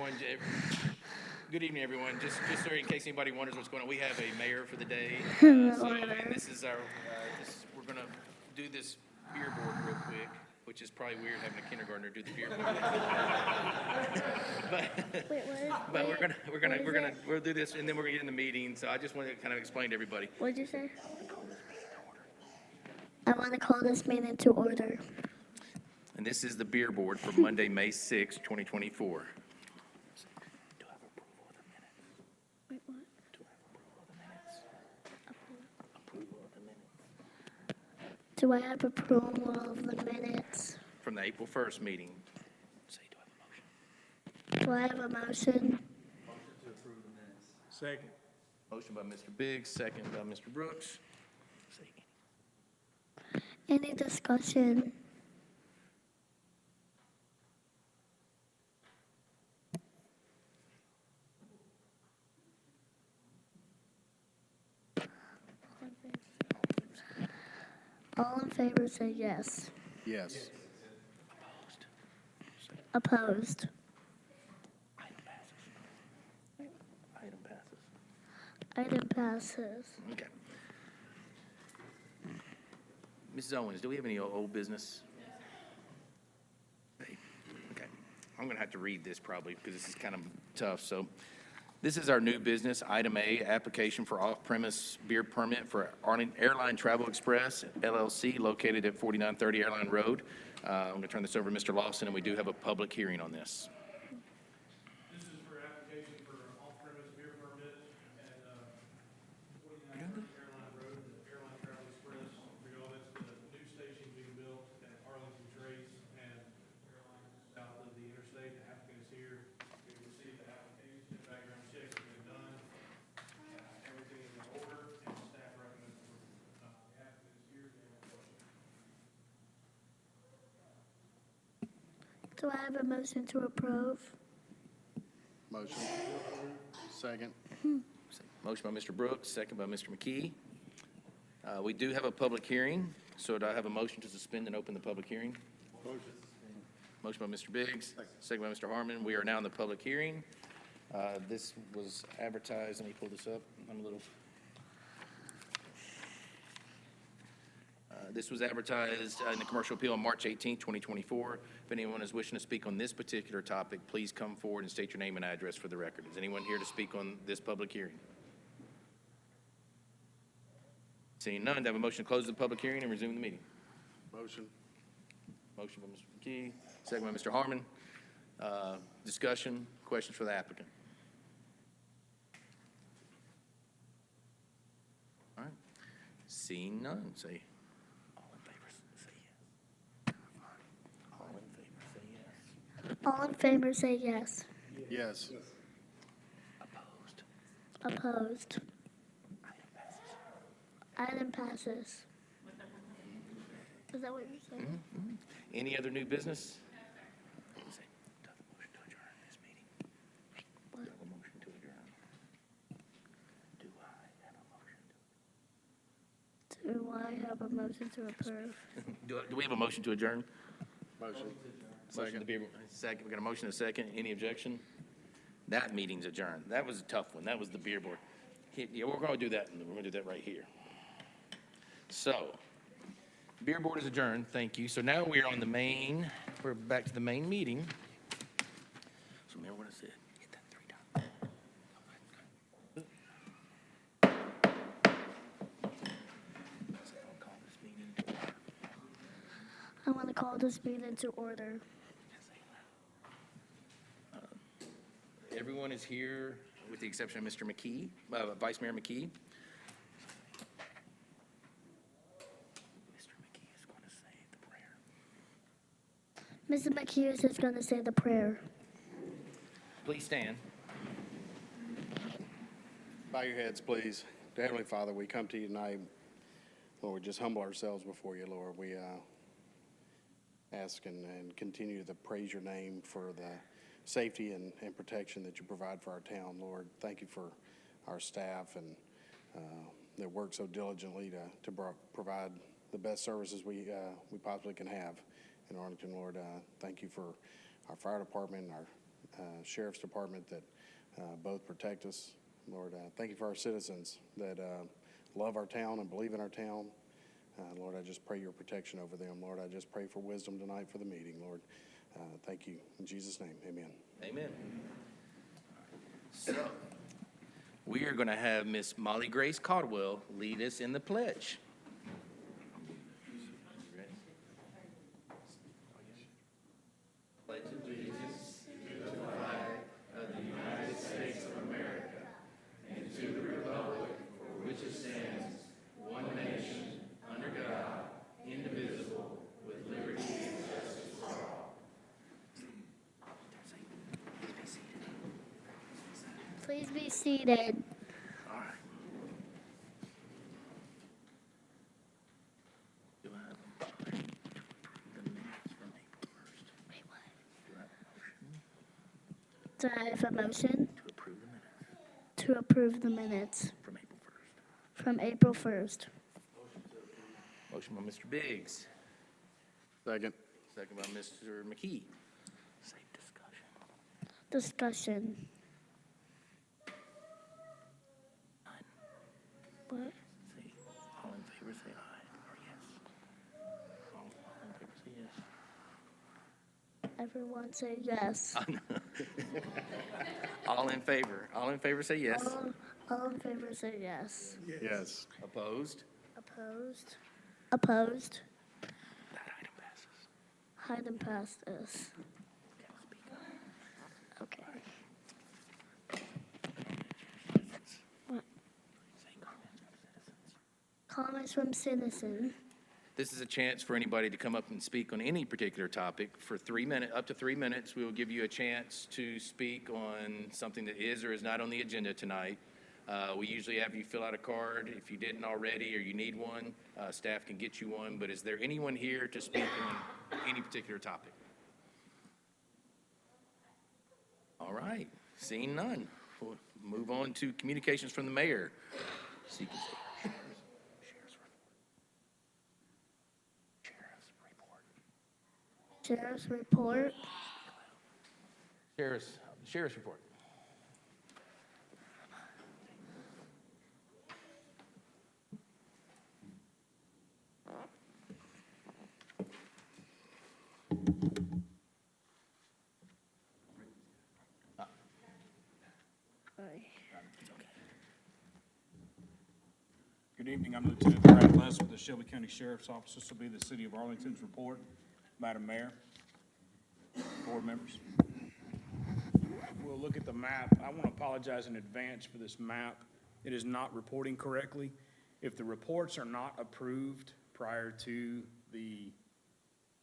everyone. Good evening, everyone. Just so in case anybody wonders what's going on, we have a mayor for the day. And this is our. We're going to do this beer board real quick, which is probably weird having a kindergartner do the beer board. but we'll do this, and then we're going to get in the meeting. So I just wanted to kind of explain to everybody. What did you say? I want to call this meeting to order. And this is the beer board for Monday, May 6, 2024. Do I have approval of the minutes? Wait, what? Do I have approval of the minutes? Approval of the minutes. Do I have approval of the minutes? From the April 1st meeting. Say, do I have a motion? Do I have a motion? Motion to approve the minutes. Second. Motion by Mr. Biggs, second by Mr. Brooks. Say Any discussion? All in favor say yes. Yes. Opposed? Opposed? Item passes. Item passes. Okay. Mrs. Owens, do we have any old business? Okay. I'm going to have to read this probably because this is kind of tough. So this is our new business, Item A, application for off-premise beer permit for Airline Travel Express, LLC, located at 4930 Airline Road. I'm going to turn this over to Mr. Lawson, and we do have a public hearing on this. This is for application for off-premise beer permit at 4930 Airline Road, the Airline Travel Express. For y'all, that's the new station being built at Arlington Trace and Airline south of the interstate. The applicant is here. We received the application, the background checks have been done. Everything is in order, and staff recommends approval. The applicant is here. Do you have a question? Do I have a motion to approve? Motion. Second. Motion by Mr. Brooks, second by Mr. McKee. We do have a public hearing, so do I have a motion to suspend and open the public hearing? Motion by Mr. Biggs, second by Mr. Harmon. We are now in the public hearing. This was advertised, let me pull this up. This was advertised in the commercial appeal on March 18, 2024. If anyone is wishing to speak on this particular topic, please come forward and state your name and address for the record. Is anyone here to speak on this public hearing? Seeing none, do I have a motion to close the public hearing and resume the meeting? Motion. Motion by Mr. McKee, second by Mr. Harmon. Discussion, questions for the applicant? All right. Seeing none, say all in favor, say yes. All in favor, say yes. All in favor say yes. Yes. Opposed? Opposed? Item passes. Item passes. Is that what you're saying? Any other new business? Say, do I have a motion to adjourn this meeting? Do I have a motion to adjourn? Do I have a motion to Do I have a motion to approve? Do we have a motion to adjourn? Motion. Motion to be, second, we got a motion and a second. Any objection? That meeting's adjourned. That was a tough one. That was the beer board. Yeah, we're gonna do that, and we're gonna do that right here. So, beer board is adjourned, thank you. So now we're on the main, we're back to the main meeting. So remember what I said, hit that 3 dots. I want to call this meeting to order. Everyone is here, with the exception of Mr. McKee, Vice Mayor McKee. Mr. McKee is going to say the prayer. Mrs. McHugh is going to say the prayer. Please stand. Bow your heads, please. Dear Heavenly Father, we come to you tonight. Lord, just humble ourselves before you, Lord. We ask and continue to praise your name for the safety and protection that you provide for our town, Lord. Thank you for our staff and that work so diligently to provide the best services we possibly can have in Arlington, Lord. Thank you for our fire department, our Sheriff's Department that both protect us. Lord, thank you for our citizens that love our town and believe in our town. Lord, I just pray your protection over them. Lord, I just pray for wisdom tonight for the meeting, Lord. Thank you. In Jesus' name, amen. Amen. So, we are going to have Miss Molly Grace Caldwell lead us in the pledge. Pledge allegiance to the flag of the United States of America and to the republic for which it stands, one nation, under God, indivisible, with liberty and justice for all. Please be seated. All right. Do I have a motion to approve the minutes from April 1st? Wait, what? Do I have a motion Do I have a motion to approve the minutes to approve the minutes from April 1st? from April 1st? Motion by Mr. Biggs, Second. second by Mr. McKee. Safe discussion. Discussion. None. What? Say, all in favor, say aye or yes. All in favor, say yes. Everyone say yes. All in favor, say yes. All in favor say yes. Yes. Opposed? Opposed? Opposed? That item passes. Hayden passed this. Okay. What? Say comments from citizens. Comments from citizen. This is a chance for anybody to come up and speak on any particular topic for 3 minutes, up to 3 minutes. We will give you a chance to speak on something that is or is not on the agenda tonight. We usually have you fill out a card. If you didn't already or you need one, staff can get you one. But is there anyone here to speak on any particular topic? All right, seeing none, we'll move on to communications from the mayor. So you can say Sheriff's report. Sheriff's report. Good evening, I'm Lieutenant Brad Les with the Shelby County Sheriff's Office. This will be the City of Arlington's report. Madam Mayor, board members. We'll look at the map. I want to apologize in advance for this map. It is not reporting correctly. If the reports are not approved prior to the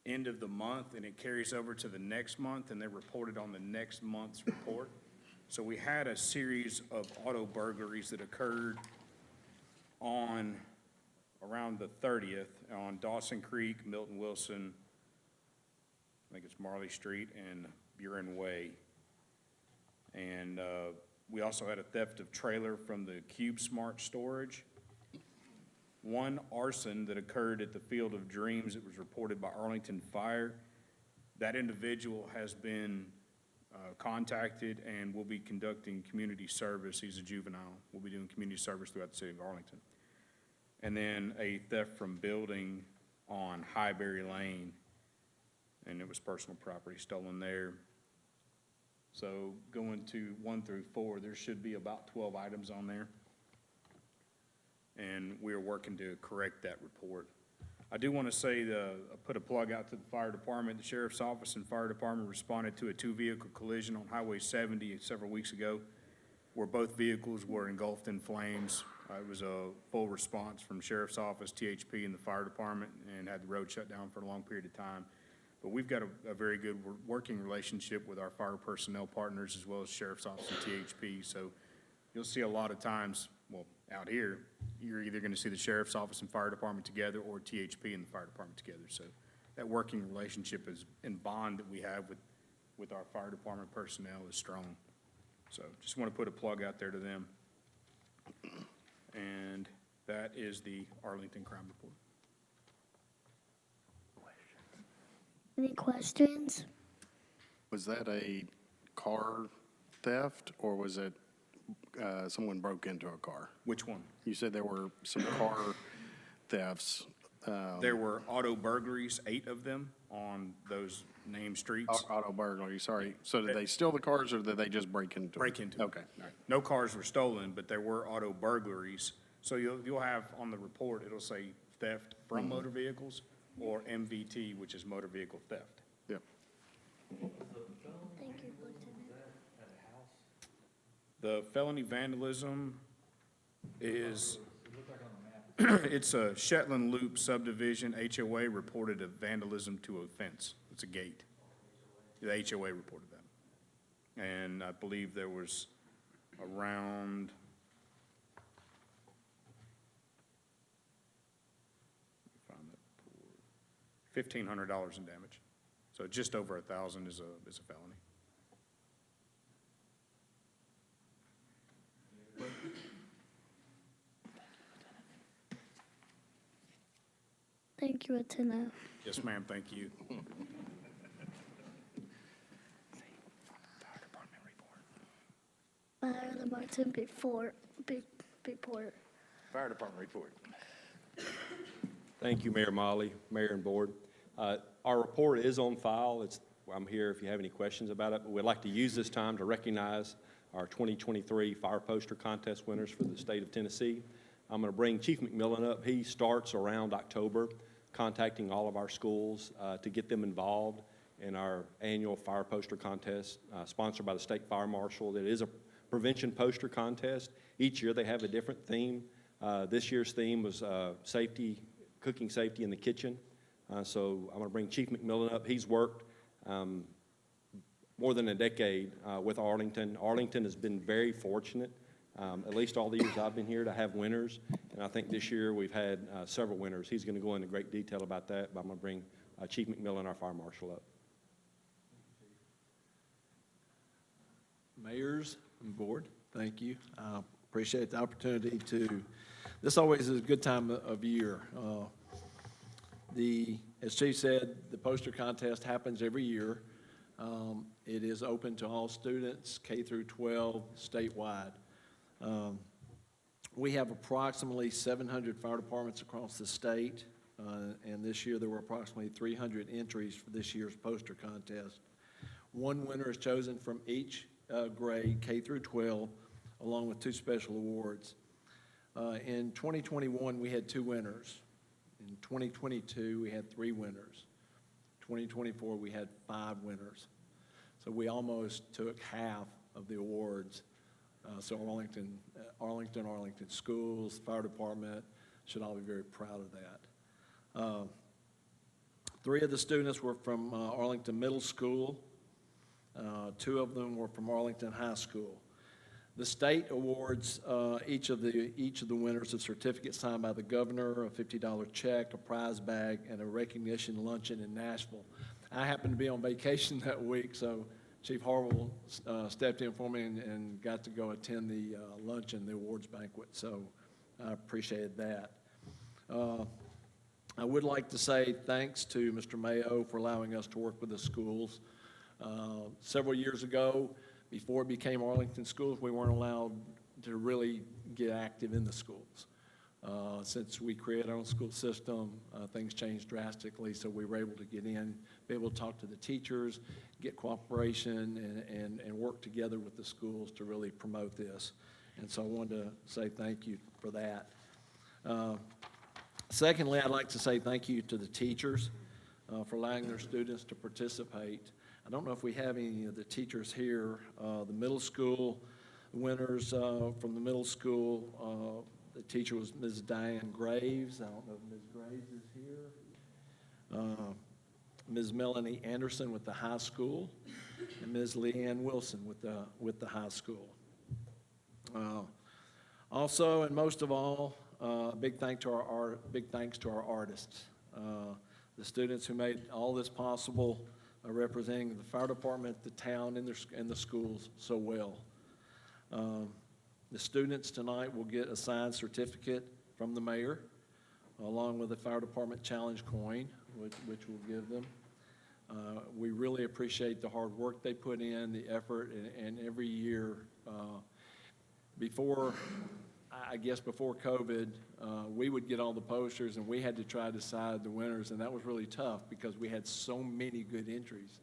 end of the month and it carries over to the next month and they're reported on the next month's report. So we had a series of auto burglaries that occurred on around the 30th on Dawson Creek, Milton Wilson, I think it's Marley Street and Buren Way. And we also had a theft of trailer from the Cube Smart Storage. One arson that occurred at the Field of Dreams that was reported by Arlington Fire. That individual has been contacted and will be conducting community service. He's a juvenile. We'll be doing community service throughout the city of Arlington. And then a theft from building on Highbury Lane, and it was personal property stolen there. So going to 1 through 4, there should be about 12 items on there. And we are working to correct that report. I do want to say, put a plug out to the fire department. The sheriff's office and fire department responded to a 2-vehicle collision on Highway 70 several weeks ago, where both vehicles were engulfed in flames. It was a full response from sheriff's office, THP, and the fire department, and had the road shut down for a long period of time. But we've got a very good working relationship with our fire personnel partners as well as sheriff's office and THP. So you'll see a lot of times, well, out here, you're either going to see the sheriff's office and fire department together or THP and the fire department together. So that working relationship is, and bond that we have with our fire department personnel is strong. So just want to put a plug out there to them. And that is the Arlington Crime Report. Any questions? Was that a car theft, or was it someone broke into a car? Which one? You said there were some car thefts. There were auto burglaries, 8 of them, on those named streets. Auto burglary, sorry. So did they steal the cars, or did they just break into them? Break into them. Okay, all right. No cars were stolen, but there were auto burglaries. So you'll have on the report, it'll say theft from motor vehicles or MVT, which is motor vehicle theft. Yep. Thank you, Lieutenant. The felony vandalism is, it's a Shetland Loop subdivision. HOA reported a vandalism to a fence. It's a gate. The HOA reported that. And I believe there was around, let me find that report. $1,500 in damage. So just over 1,000 is a felony. Thank you, Lieutenant. Yes, ma'am, thank you. Fire department report. Fire department report. Thank you, Mayor Molly, Mayor and Board. Our report is on file. I'm here if you have any questions about it, but we'd like to use this time to recognize our 2023 Fire Poster Contest winners for the state of Tennessee. I'm going to bring Chief McMillan up. He starts around October, contacting all of our schools to get them involved in our annual Fire Poster Contest, sponsored by the State Fire Marshal. It is a prevention poster contest. Each year they have a different theme. This year's theme was safety, cooking safety in the kitchen. So I'm going to bring Chief McMillan up. He's worked more than a decade with Arlington. Arlington has been very fortunate, at least all the years I've been here, to have winners. And I think this year we've had several winners. He's going to go into great detail about that, but I'm going to bring Chief McMillan, our fire marshal, up. Mayors and board, thank you. I appreciate the opportunity this always is a good time of year. As Chief said, the poster contest happens every year. It is open to all students, K through 12, statewide. We have approximately 700 fire departments across the state, and this year there were approximately 300 entries for this year's poster contest. One winner is chosen from each grade, K through 12, along with 2 special awards. In 2021, we had 2 winners. In 2022, we had 3 winners. 2024, we had 5 winners. So we almost took half of the awards. So Arlington schools, fire department should all be very proud of that. 3 of the students were from Arlington Middle School. 2 of them were from Arlington High School. The state awards each of the winners a certificate signed by the governor, a $50 check, a prize bag, and a recognition luncheon in Nashville. I happened to be on vacation that week, so Chief Harwell stepped in for me and got to go attend the luncheon, the awards banquet. So I appreciated that. I would like to say thanks to Mr. Mayo for allowing us to work with the schools. Several years ago, before it became Arlington Schools, we weren't allowed to really get active in the schools. Since we created our own school system, things changed drastically, so we were able to get in, be able to talk to the teachers, get cooperation, and work together with the schools to really promote this. And so I wanted to say thank you for that. Secondly, I'd like to say thank you to the teachers for allowing their students to participate. I don't know if we have any of the teachers here. The middle school winners from the middle school, the teacher was Ms. Diane Graves. I don't know if Ms. Graves is here. Ms. Melanie Anderson with the high school, and Ms. Leanne Wilson with the high school. Also, and most of all, big thanks to our artists, the students who made all this possible, representing the fire department, the town, and the schools so well. The students tonight will get a signed certificate from the mayor, along with a fire department challenge coin, which we'll give them. We really appreciate the hard work they put in, the effort, and every year, before COVID, we would get all the posters, and we had to try to decide the winners, and that was really tough because we had so many good entries.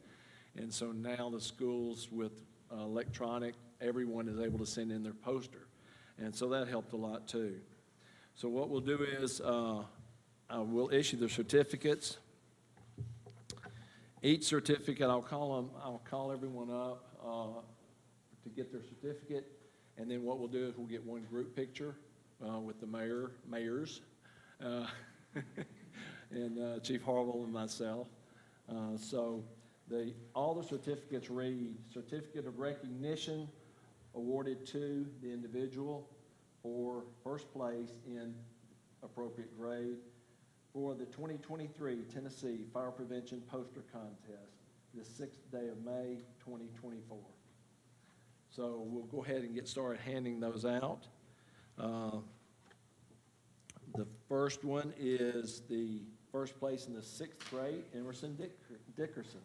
And so now the schools with electronic, everyone is able to send in their poster. And so that helped a lot too. So what we'll do is we'll issue the certificates. Each certificate, I'll call everyone up to get their certificate. And then what we'll do is we'll get one group picture with the mayors, and Chief Harville and myself. So all the certificates read, Certificate of Recognition awarded to the individual for first place in appropriate grade for the 2023 Tennessee Fire Prevention Poster Contest, the 6th day of May, 2024. So we'll go ahead and get started handing those out. The first one is the first place in the 6th grade, Emerson Dickerson.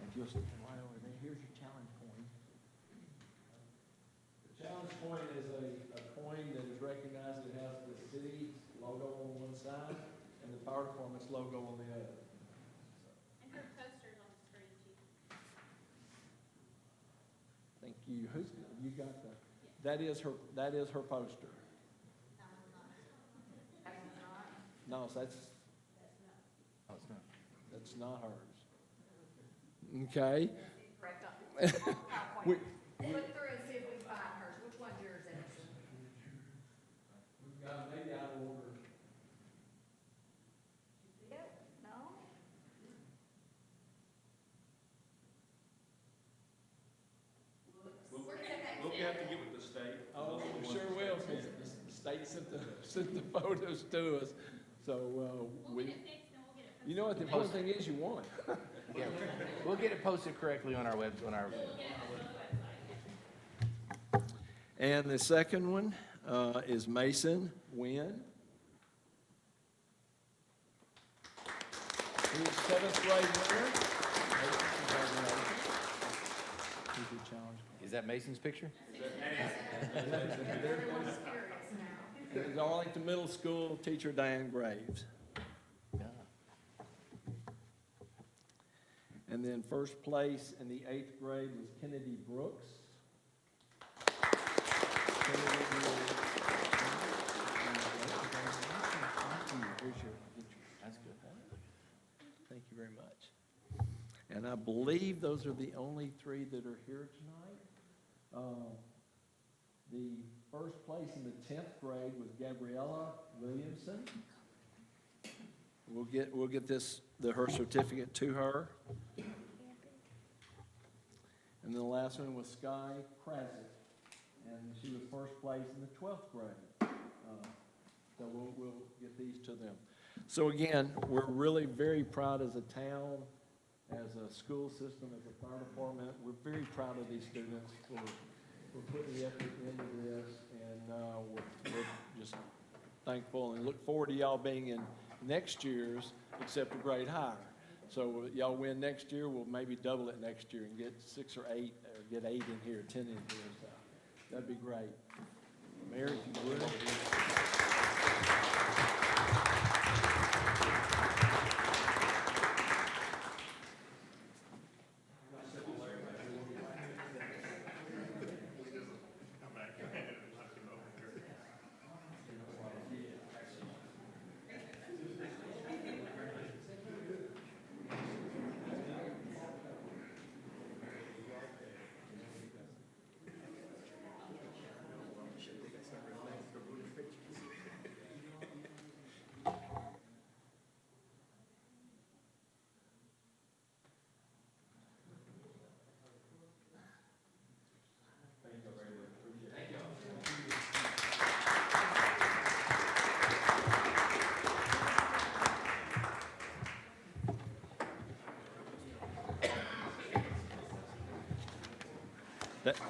If you'll stand right over there, here's your challenge coin. The challenge coin is a coin that is recognized. It has the city's logo on one side and the fire department's logo on the other. And her poster's on the screen, Chief. Thank you. You got that? That is her poster. No, that's not hers. Okay. Correct. We- Look through and see if we can find hers. Which one's yours, Emerson? We've got them maybe out of order. Yep, no? We'll have to get with the state. Oh, we sure will, because the state sent the photos to us. So, We'll get it fixed and we'll get it. you know what the important thing is, you won. Yeah, we'll get it posted correctly on our web, on our. And the second one is Mason Wynn. He's 7th grade winner. Mason, congratulations. Here's your challenge. Is that Mason's picture? Everyone's curious now. It was Arlington Middle School teacher Diane Graves. Yeah. And then first place in the 8th grade was Kennedy Brooks. That's good. Thank you very much. And I believe those are the only 3 that are here tonight. The first place in the 10th grade was Gabriella Williamson. We'll get her certificate to her. And then the last one was Sky Krasick, and she was first place in the 12th grade. So we'll get these to them. So again, we're really very proud as a town, as a school system, as a fire department. We're very proud of these students for putting the effort into this, and we're just thankful and look forward to y'all being in next year's except a grade higher. So y'all win next year, we'll maybe double it next year and get 6 or 8, or get 8 in here, 10 in here. So that'd be great. Mayor, if you would.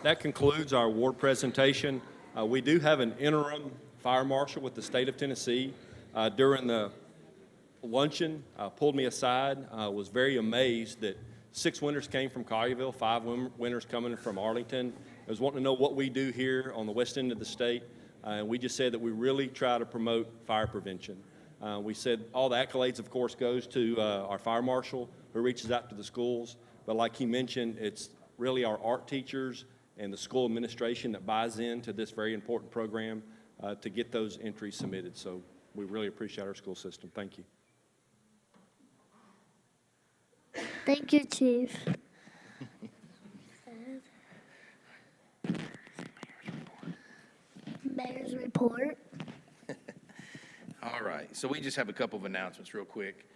That concludes our award presentation. We do have an interim fire marshal with the state of Tennessee. During the luncheon, pulled me aside, was very amazed that 6 winners came from Collierville, 5 winners coming from Arlington. I was wanting to know what we do here on the west end of the state, and we just said that we really try to promote fire prevention. We said all the accolades, of course, goes to our fire marshal, who reaches out to the schools, but like he mentioned, it's really our art teachers and the school administration that buys into this very important program to get those entries submitted. So we really appreciate our school system. Thank you. Thank you, Chief. Mayor's report. All right, so we just have a couple of announcements real quick.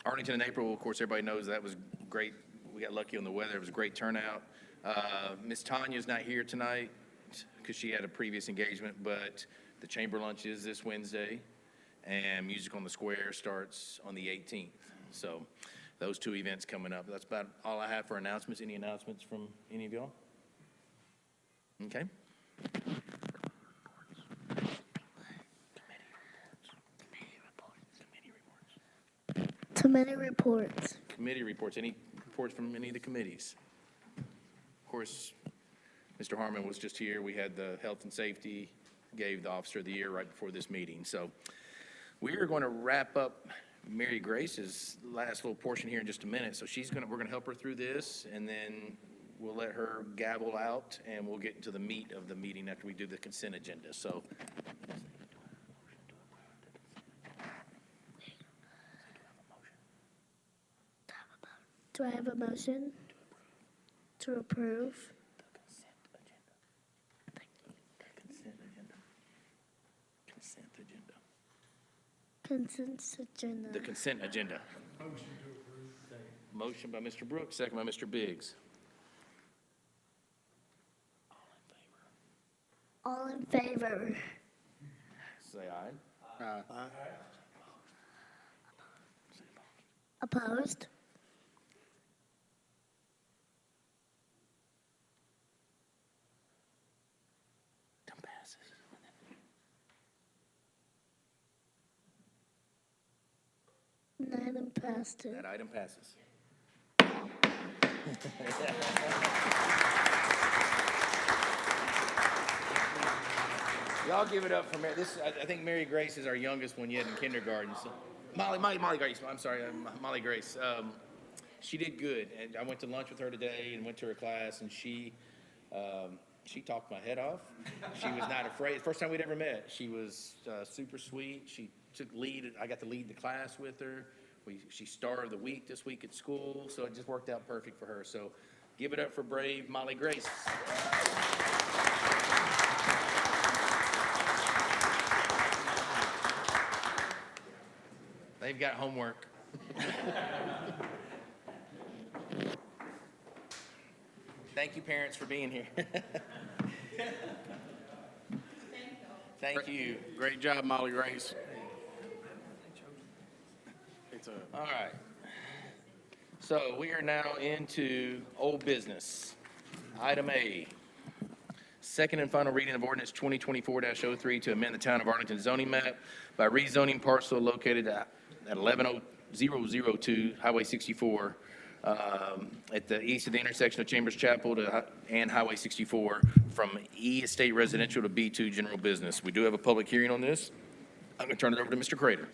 Arlington in April, of course, everybody knows that was great. We got lucky on the weather. It was a great turnout. Miss Tanya's not here tonight because she had a previous engagement, but the chamber lunch is this Wednesday, and Music on the Square starts on the 18th. So those 2 events coming up. That's about all I have for announcements. Any announcements from any of y'all? Okay. Committee reports. Committee reports. Any reports from any of the committees? Of course, Mr. Harmon was just here. We had the health and safety, gave the Officer of the Year right before this meeting. So we are going to wrap up Mary Grace's last little portion here in just a minute. So we're going to help her through this, and then we'll let her gavel out, and we'll get into the meat of the meeting after we do the consent agenda. So Do I have a motion to approve? consent agenda. Consent agenda. The consent agenda. Motion to approve. Motion by Mr. Brooks, second by Mr. Biggs. All in favor? Say aye. Opposed? Item passes. Item passed. That item passes. Y'all give it up for Mary. I think Mary Grace is our youngest one yet in kindergarten. So Molly Grace. I'm sorry, Molly Grace. She did good, and I went to lunch with her today and went to her class, and she talked my head off. She was not afraid. First time we'd ever met. She was super sweet. She took lead. I got to lead the class with her. She star of the week this week at school, so it just worked out perfect for her. So give it up for brave Molly Grace. They've got homework. Thank you, parents, for being here. Thank you. Great job, Molly Grace. All right. So we are now into old business. Item A, second and final reading of ordinance 2024-03 to amend the town of Arlington zoning map by rezoning parcel located at 11002 Highway 64 at the east of the intersection of Chambers Chapel and Highway 64 from E Estate Residential to B2 General Business. We do have a public hearing on this. I'm going to turn it over to Mr. Crater.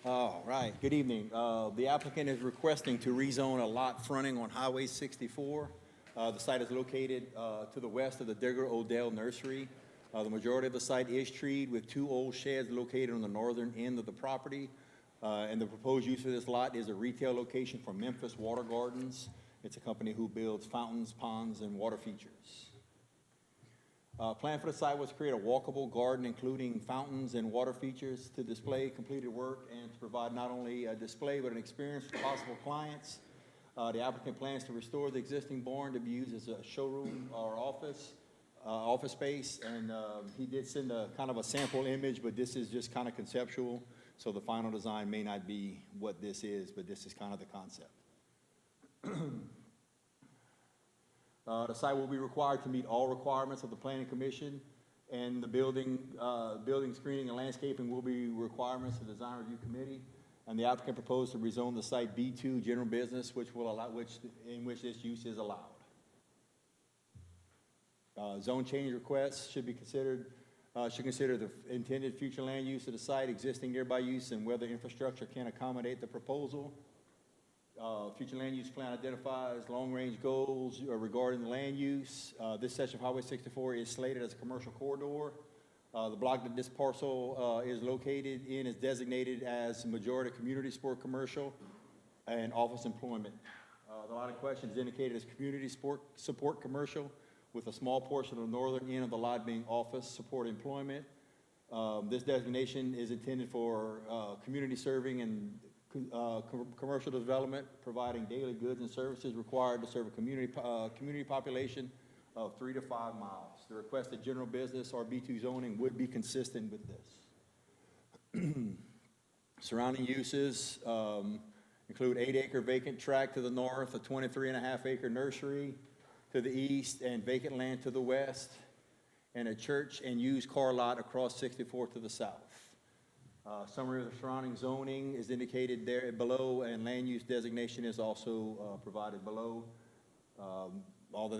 All right, good evening. The applicant is requesting to rezone a lot fronting on Highway 64. The site is located to the west of the Digger Odell Nursery. The majority of the site is treed with 2 old sheds located on the northern end of the property. And the proposed use of this lot is a retail location for Memphis Water Gardens. It's a company who builds fountains, ponds, and water features. Plan for the site was to create a walkable garden including fountains and water features to display completed work and to provide not only a display but an experience for possible clients. The applicant plans to restore the existing barn to be used as a showroom or office space, and he did send a kind of a sample image, but this is just kind of conceptual, so the final design may not be what this is, but this is kind of the concept. The site will be required to meet all requirements of the planning commission, and the building screening and landscaping will be requirements of the design review committee. And the applicant proposed to rezone the site B2 general business, in which this use is allowed. Zone change requests should consider the intended future land use of the site, existing nearby use, and whether infrastructure can accommodate the proposal. Future land use plan identifies long-range goals regarding the land use. This section of Highway 64 is slated as a commercial corridor. The block that this parcel is located in is designated as majority community support commercial and office employment. The lot in question is indicated as community support commercial, with a small portion of the northern end of the lot being office support employment. This designation is intended for community serving and commercial development, providing daily goods and services required to serve a community population of 3 to 5 miles. The requested general business or B2 zoning would be consistent with this. Surrounding uses include 8-acre vacant tract to the north, a 23.5-acre nursery to the east, and vacant land to the west, and a church and used car lot across 64 to the south. Summary of the surrounding zoning is indicated there below, and land use designation is also provided below.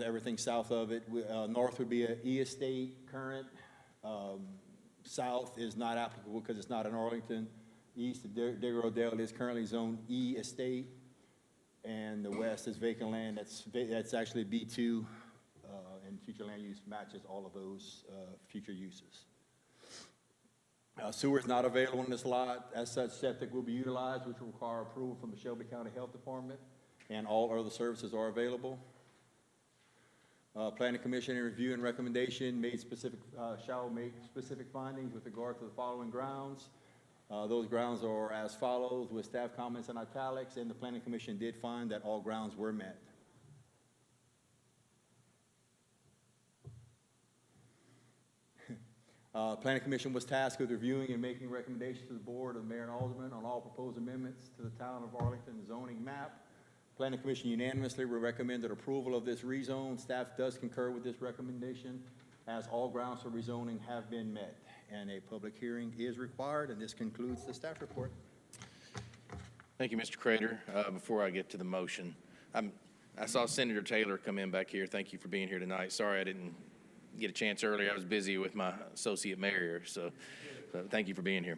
Everything south of it, north would be an E estate current. South is not applicable because it's not in Arlington. East of Digger-Odell is currently zoned E estate, and the west is vacant land. That's actually B2, and future land use matches all of those future uses. Sewer is not available in this lot. As such, septic will be utilized, which will require approval from the Shelby County Health Department, and all other services are available. Planning Commission in review and recommendation shall make specific findings with regard to the following grounds. Those grounds are as follows, with staff comments in italics, and the Planning Commission did find that all grounds were met. Planning Commission was tasked with reviewing and making recommendations to the Board of Mayor and Aldermen on all proposed amendments to the Town of Arlington zoning map. Planning Commission unanimously recommended approval of this rezone. Staff does concur with this recommendation, as all grounds for rezoning have been met, and a public hearing is required, and this concludes the staff report. Thank you, Mr. Crater. Before I get to the motion, I saw Senator Taylor come in back here. Thank you for being here tonight. Sorry I didn't get a chance earlier. I was busy with my associate mayor, so thank you for being here.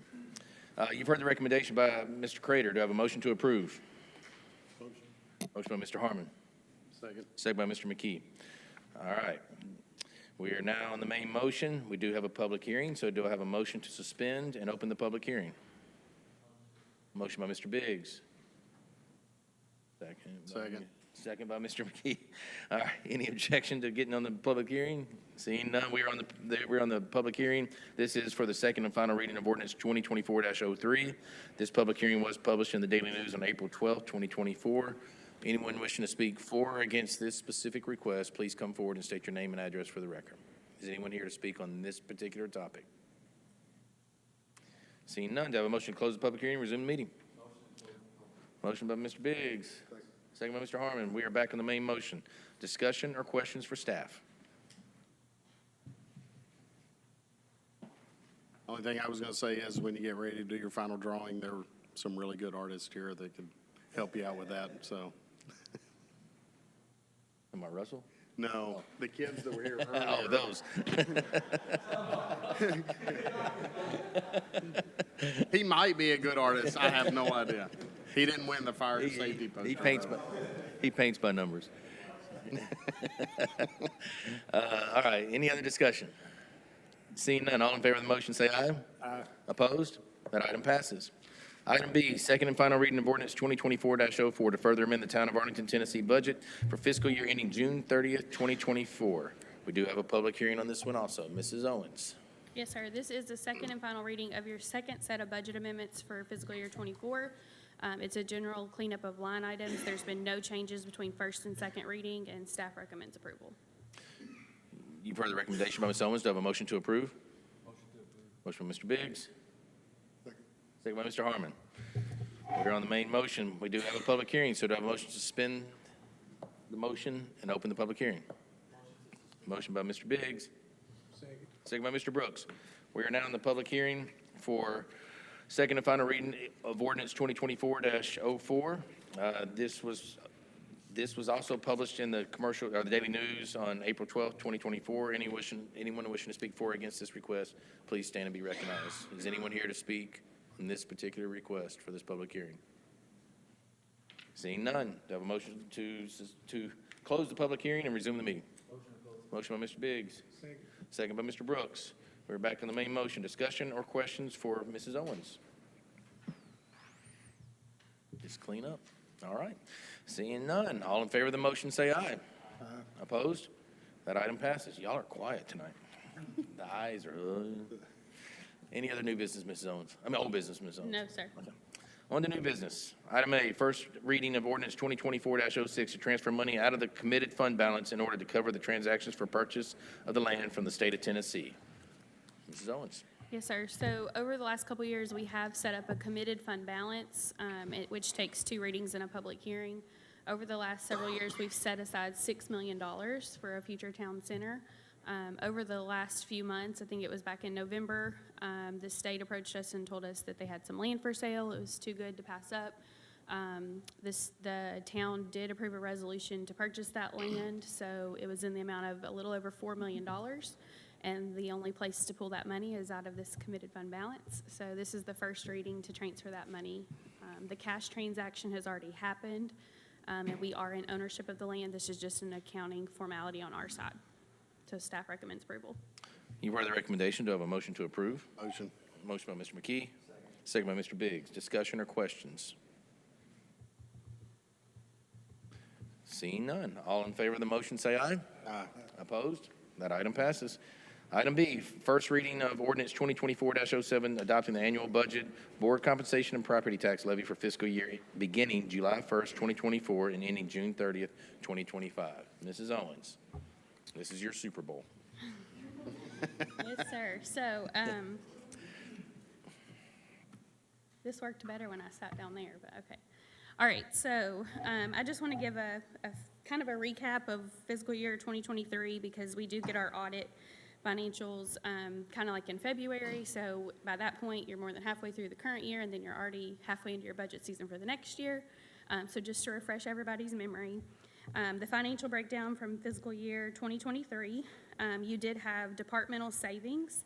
You've heard the recommendation by Mr. Crater. Do I have a motion to approve? Motion by Mr. Harmon. Second. Second by Mr. McKee. All right. We are now on the main motion. We do have a public hearing, so do I have a motion to suspend and open the public hearing? Motion by Mr. Biggs. Second. Second by Mr. McKee. All right. Any objection to getting on the public hearing? Seeing none, we're on the public hearing. This is for the second and final reading of ordinance 2024-03. This public hearing was published in the Daily News on April 12th, 2024. Anyone wishing to speak for or against this specific request, please come forward and state your name and address for the record. Is anyone here to speak on this particular topic? Seeing none, do I have a motion to close the public hearing and resume the meeting? Motion by Mr. Biggs. Second by Mr. Harmon. We are back on the main motion. Discussion or questions for staff? Only thing I was going to say is when you get ready to do your final drawing, there are some really good artists here that could help you out with that, so. Am I Russell? No, the kids that were here earlier. Oh, those. He might be a good artist. I have no idea. He didn't win the fire and safety poster. He paints by numbers. All right, any other discussion? Seeing none, all in favor of the motion say aye. Aye. Opposed? That item passes. Item B, second and final reading of ordinance 2024-04 to further amend the Town of Arlington, Tennessee budget for fiscal year ending June 30th, 2024. We do have a public hearing on this one also. Mrs. Owens. Yes, sir. This is the second and final reading of your second set of budget amendments for fiscal year '24. It's a general cleanup of line items. There's been no changes between first and second reading, and staff recommends approval. You've heard the recommendation by Ms. Owens. Do I have a motion to approve? Motion to approve. Motion by Mr. Biggs. Second by Mr. Harmon. We're on the main motion. We do have a public hearing, so do I have a motion to suspend the motion and open the public hearing? Motion by Mr. Biggs. Second by Mr. Brooks. We are now in the public hearing for second and final reading of ordinance 2024-04. This was also published in the commercial, or the Daily News on April 12th, 2024. Anyone wishing to speak for or against this request, please stand and be recognized. Is anyone here to speak on this particular request for this public hearing? Seeing none, do I have a motion to close the public hearing and resume the meeting? Motion by Mr. Biggs. Second by Mr. Brooks. We're back on the main motion. Discussion or questions for Mrs. Owens? Just clean up. All right. Seeing none, all in favor of the motion say aye. Aye. Opposed? That item passes. Y'all are quiet tonight. The ayes are, any other new business, Mrs. Owens? I mean, old business, Mrs. Owens? No, sir. Okay. On to new business. Item A, first reading of ordinance 2024-06 to transfer money out of the committed fund balance in order to cover the transactions for purchase of the land from the state of Tennessee. Mrs. Owens. Yes, sir. So over the last couple of years, we have set up a committed fund balance, which takes 2 readings and a public hearing. Over the last several years, we've set aside $6 million for a future town center. Over the last few months, I think it was back in November, the state approached us and told us that they had some land for sale. It was too good to pass up. The town did approve a resolution to purchase that land, so it was in the amount of a little over $4 million. And the only place to pull that money is out of this committed fund balance. So this is the first reading to transfer that money. The cash transaction has already happened, and we are in ownership of the land. This is just an accounting formality on our side. So staff recommends approval. You've heard the recommendation. Do I have a motion to approve? Motion. Motion by Mr. McKee. Second by Mr. Biggs. Discussion or questions? Seeing none. All in favor of the motion say aye. Aye. Opposed? That item passes. Item B, first reading of ordinance 2024-07, adopting the annual budget, board compensation and property tax levy for fiscal year beginning July 1st, 2024 and ending June 30th, 2025. Mrs. Owens, this is your Super Bowl. Yes, sir. So this worked better when I sat down there, but okay. All right, so I just want to give a kind of a recap of fiscal year 2023 because we do get our audit financials kind of like in February. So by that point, you're more than halfway through the current year, and then you're already halfway into your budget season for the next year. So just to refresh everybody's memory, the financial breakdown from fiscal year 2023, you did have departmental savings.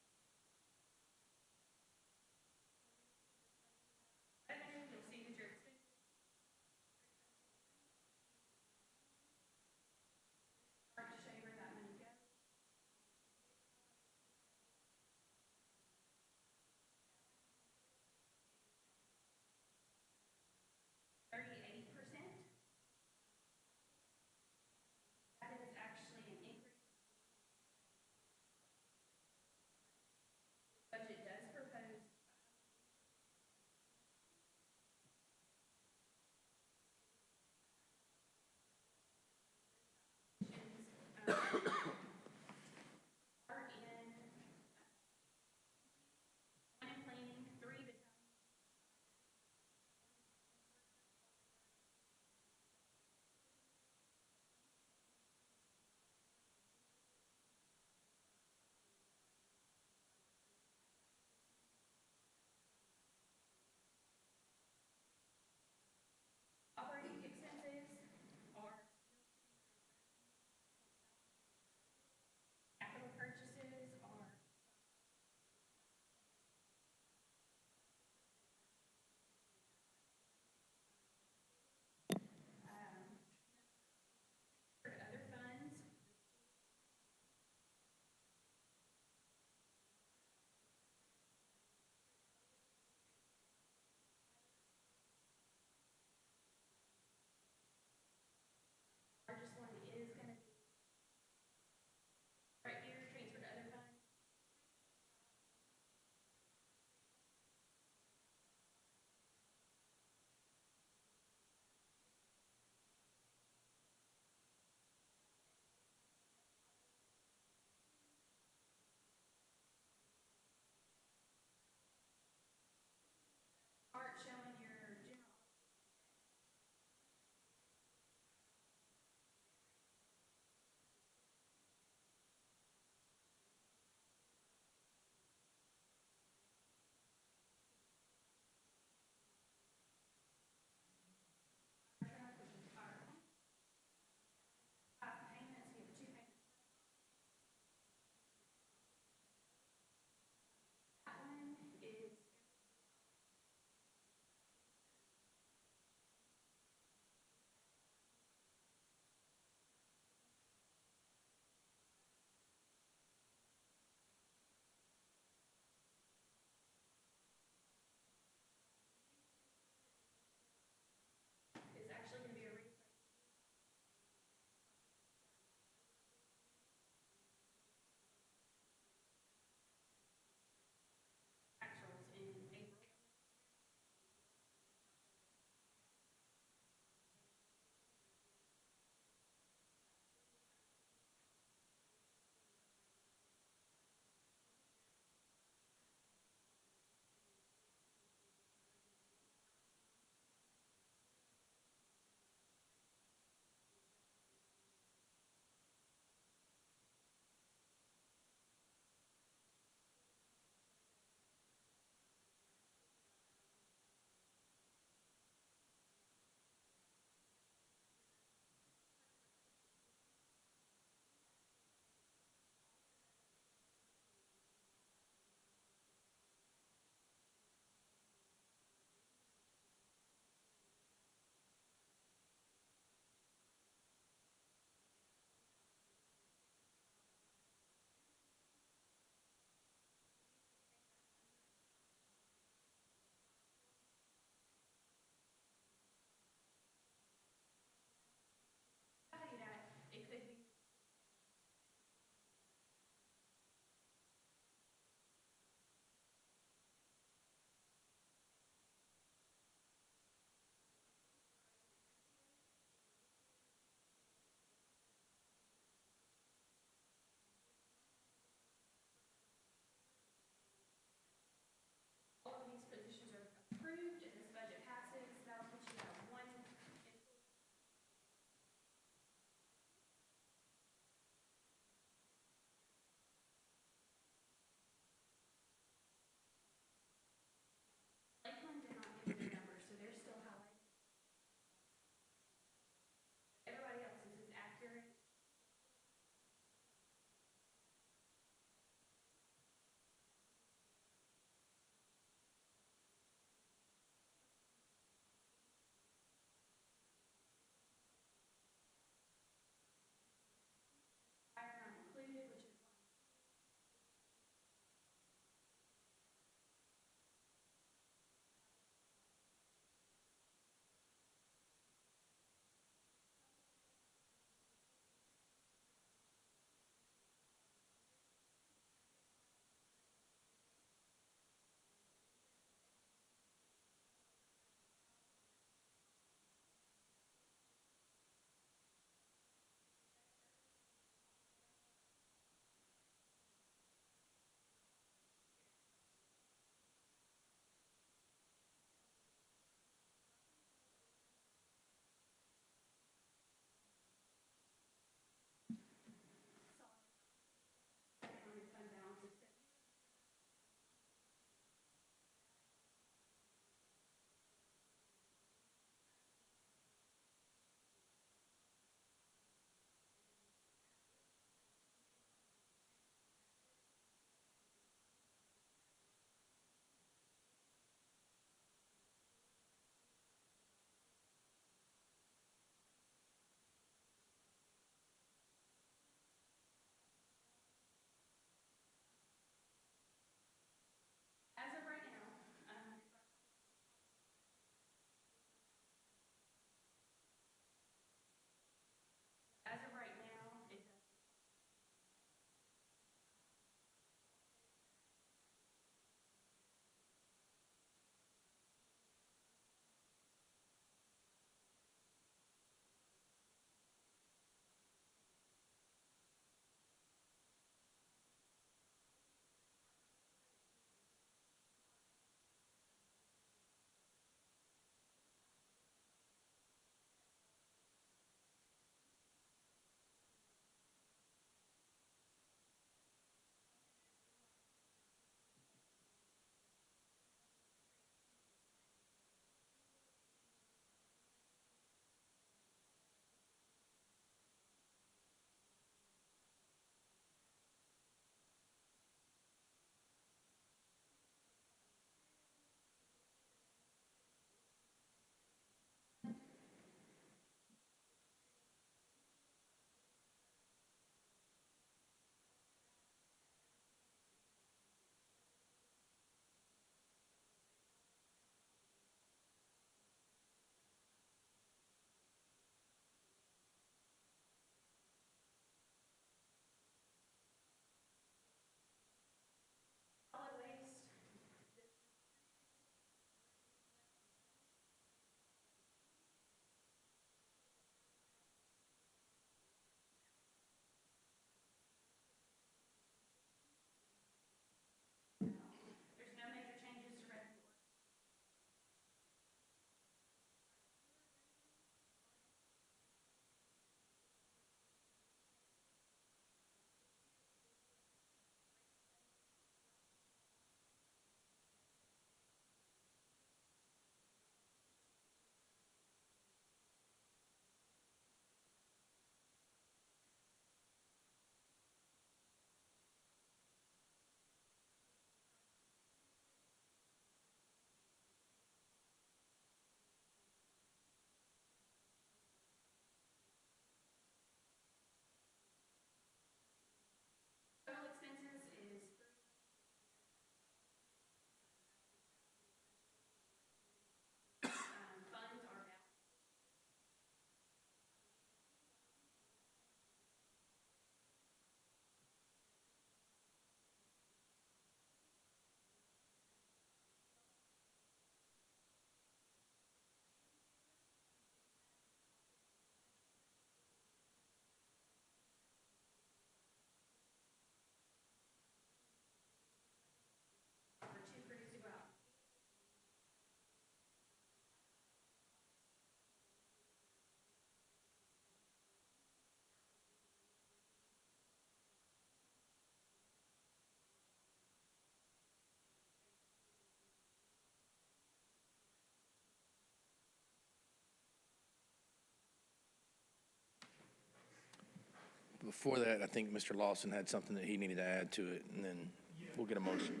Before that, I think Mr. Lawson had something that he needed to add to it, and then we'll get a motion.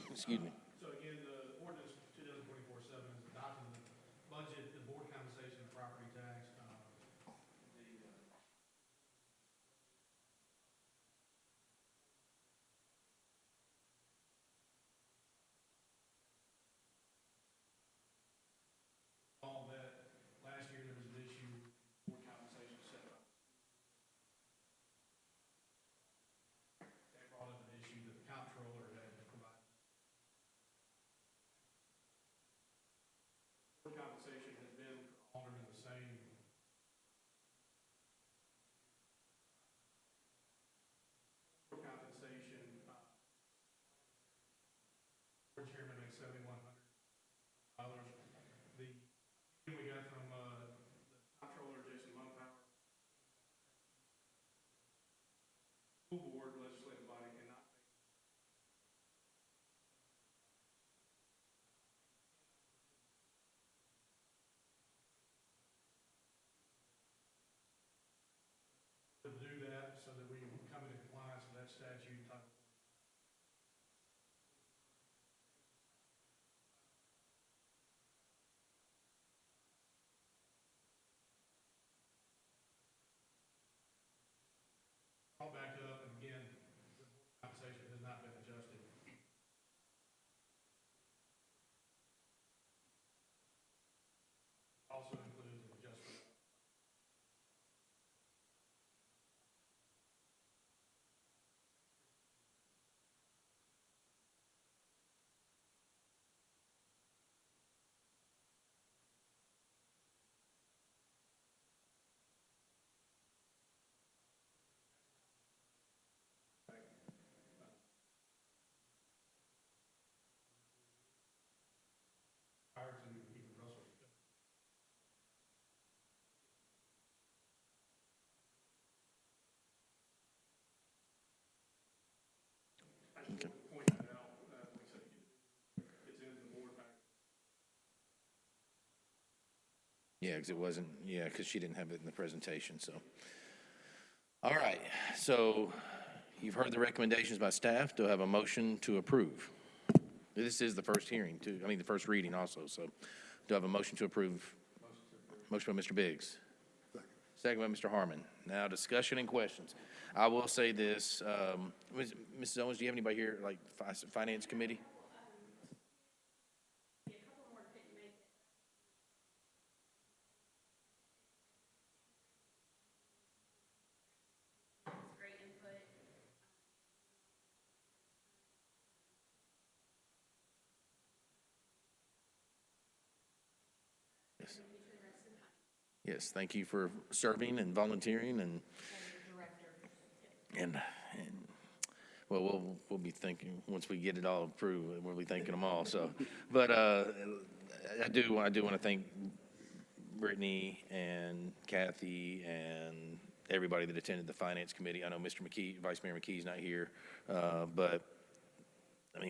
Excuse me. So again, the ordinance 2024-7 is adopting the budget, the board compensation, and property tax. All that, last year there was an issue, board compensation set up. That brought up an issue that the comptroller had to provide. Board compensation has been for aldermen the same. Board compensation, board chairman makes $7,100. The we got from the comptroller, Jason Mumpower, school board legislative body cannot pay. To do that so that we come into compliance with that statute title. All back up, and again, the compensation has not been adjusted. Also includes an adjustment. Prior to even Russell. I just want to point that out, like I said, it's in the board package. Yeah, because it wasn't, yeah, because she didn't have it in the presentation, so. All right, so you've heard the recommendations by staff. Do I have a motion to approve? This is the first hearing, too, the first reading also, so do I have a motion to approve? Motion by Mr. Biggs. Second by Mr. Harmon. Now, discussion and questions. I will say this, Mrs. Owens, do you have anybody here, like, Finance Committee? Great input. Yes. Yes, thank you for serving and volunteering and, well, we'll be thinking, once we get it all approved, we'll be thanking them all, so. But, I do want to thank Brittany and Kathy and everybody that attended the Finance Committee. I know Mr. McKee, Vice Mayor McKee's not here, but,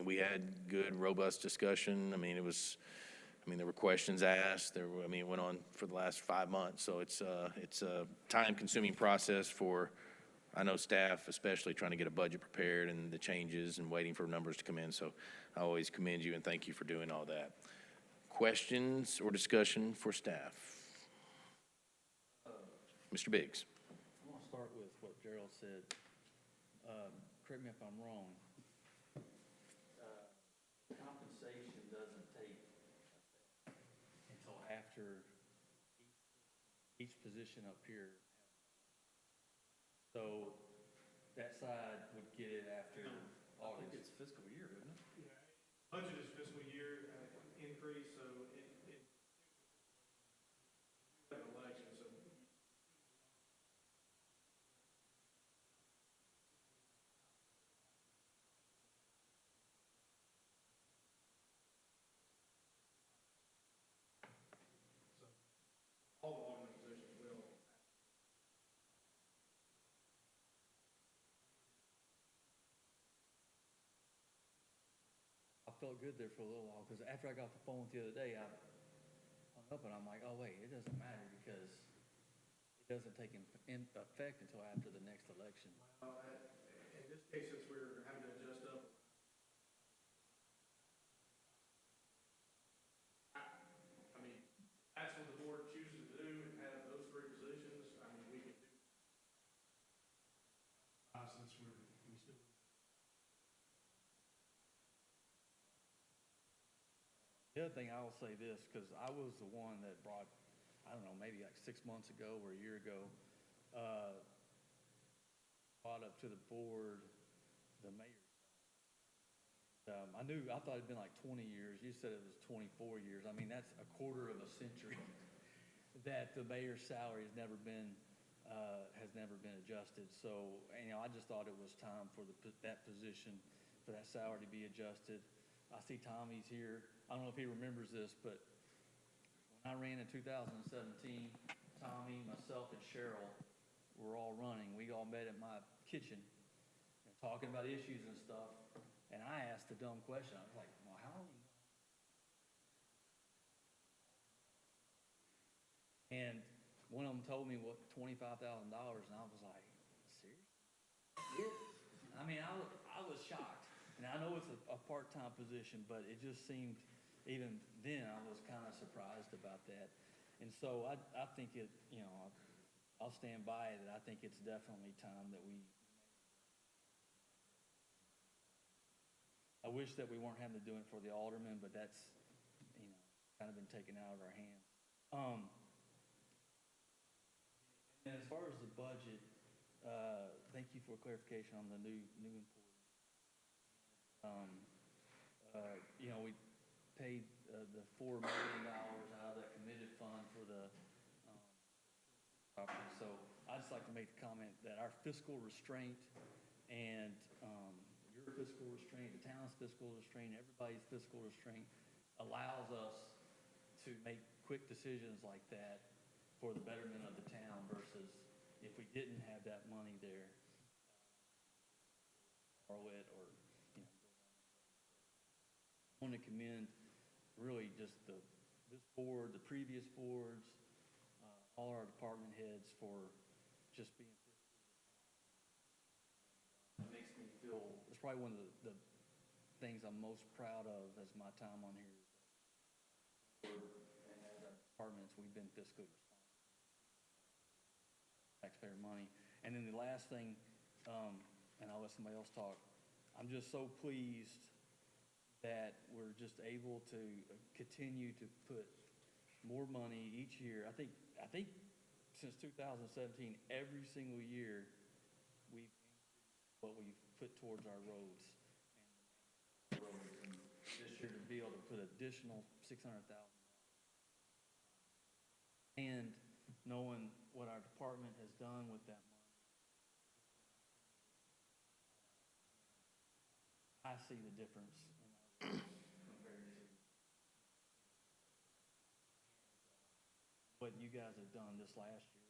we had good, robust discussion. There were questions asked. It went on for the last 5 months, so it's a time-consuming process for, I know staff, especially trying to get a budget prepared and the changes and waiting for numbers to come in. So I always commend you and thank you for doing all that. Questions or discussion for staff? Mr. Biggs. I want to start with what Gerald said. Correct me if I'm wrong. Compensation doesn't take until after each position up here. So that side would get it after August. I think it's fiscal year, isn't it? Yeah, budget is fiscal year increase, so it an election, so. All the alderman positions will. I felt good there for a little while, because after I got the phone the other day, I hung up and I'm like, oh, wait, it doesn't matter, because doesn't take in effect until after the next election. In this case, since we're having to adjust up, I mean, that's what the board chooses to do and have those three positions. I mean, we can do. Since we still. The other thing, I will say this, because I was the one that brought, I don't know, maybe like 6 months ago or a year ago, brought up to the board the mayor's. I thought it'd been like 20 years. You said it was 24 years. I mean, that's a quarter of a century that the mayor's salary has never been adjusted. So, I just thought it was time for that position, for that salary to be adjusted. I see Tommy's here. I don't know if he remembers this, but when I ran in 2017, Tommy, myself, and Cheryl were all running. We all met at my kitchen and talking about issues and stuff. And I asked a dumb question. I was like, well, how long? And one of them told me what, $25,000, and I was like, seriously? I mean, I was shocked. And I know it's a part-time position, but it just seemed, even then, I was kind of surprised about that. And so I think I'll stand by it, that I think it's definitely time that I wish that we weren't having to do it for the aldermen, but that's, kind of been taken out of our hands. And as far as the budget, thank you for clarification on the new employee. We paid the $4 million out of that committed fund for the property. So I'd just like to make the comment that our fiscal restraint and your fiscal restraint, the town's fiscal restraint, everybody's fiscal restraint allows us to make quick decisions like that for the betterment of the town versus if we didn't have that money there, borrow it or, I want to commend really just this board, the previous boards, all our department heads for just being it makes me feel, it's probably one of the things I'm most proud of as my time on here. And as our departments, we've been fiscally responsible. Taxpayer money. And then the last thing, and I'll let somebody else talk, I'm just so pleased that we're just able to continue to put more money each year. I think since 2017, every single year, we've increased what we've put towards our roads. And this year to be able to put additional $600,000. And knowing what our department has done with that money, I see the difference in our compared to what you guys have done this last year.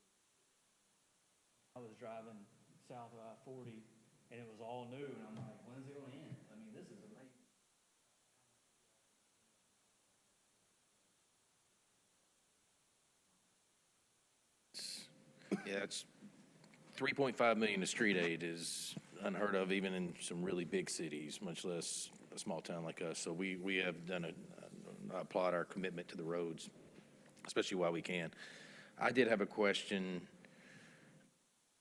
I was driving south of I-40 and it was all new and I'm like, when's it going to end? I mean, this is amazing. Yeah, it's 3.5 million to street aid is unheard of even in some really big cities, much less a small town like us. So we have done I applaud our commitment to the roads, especially while we can. I did have a question.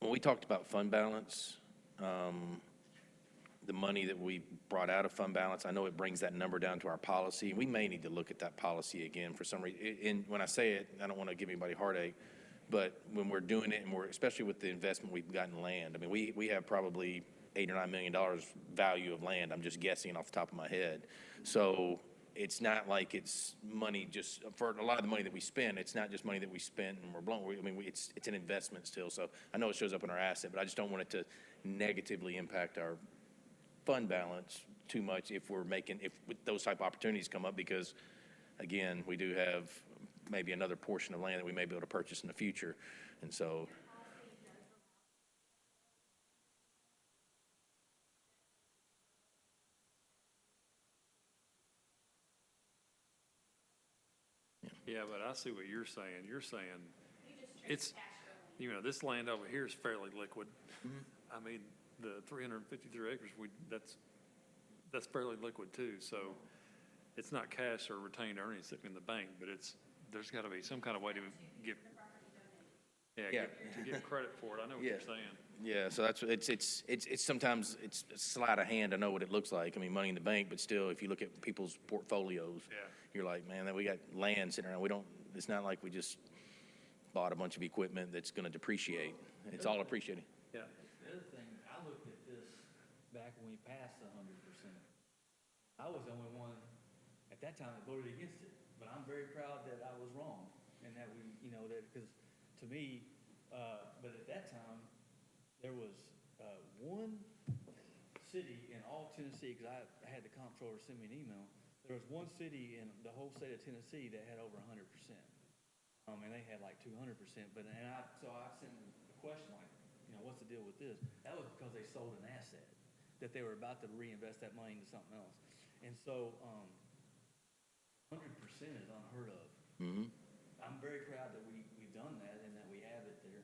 When we talked about fund balance, the money that we brought out of fund balance, I know it brings that number down to our policy. We may need to look at that policy again for some reason. And when I say it, I don't want to give anybody heartache, but when we're doing it and especially with the investment we've got in land, I mean, we have probably $8 or $9 million value of land. I'm just guessing off the top of my head. So it's not like it's money just for a lot of the money that we spend. It's not just money that we spend and we're blown. It's an investment still. So I know it shows up in our asset, but I just don't want it to negatively impact our fund balance too much if those type of opportunities come up, because again, we do have maybe another portion of land that we may be able to purchase in the future. And so Yeah, but I see what you're saying. You're saying You just it's, cash only. you know, this land over here is fairly liquid. I mean, the 353 acres, that's fairly liquid too, so it's not cash or retained earnings sitting in the bank, but there's gotta be some kind of way to get, to get credit for it. I know what Yeah. you're saying. Yeah, so that's, it's sometimes, it's a sleight of hand, I know what it looks like, I mean, money in the bank, but still, if you look at people's portfolios, Yeah. you're like, man, we got land sitting around, it's not like we just bought a bunch of equipment that's gonna depreciate, it's all appreciating. The other thing, I looked at this back when we passed 100%. I was the only one at that time that voted against it, but I'm very proud that I was wrong and that we, you know, that, because to me, but at that time, there was one city in all Tennessee, because I had the comptroller send me an email, there was one city in the whole state of Tennessee that had over 100%. And they had like 200%, so I sent them a question like, you know, what's the deal with this? That was because they sold an asset, that they were about to reinvest that money into something else. And so, 100% is unheard of. Mm-hmm. I'm very proud that we've done that and that we have it there,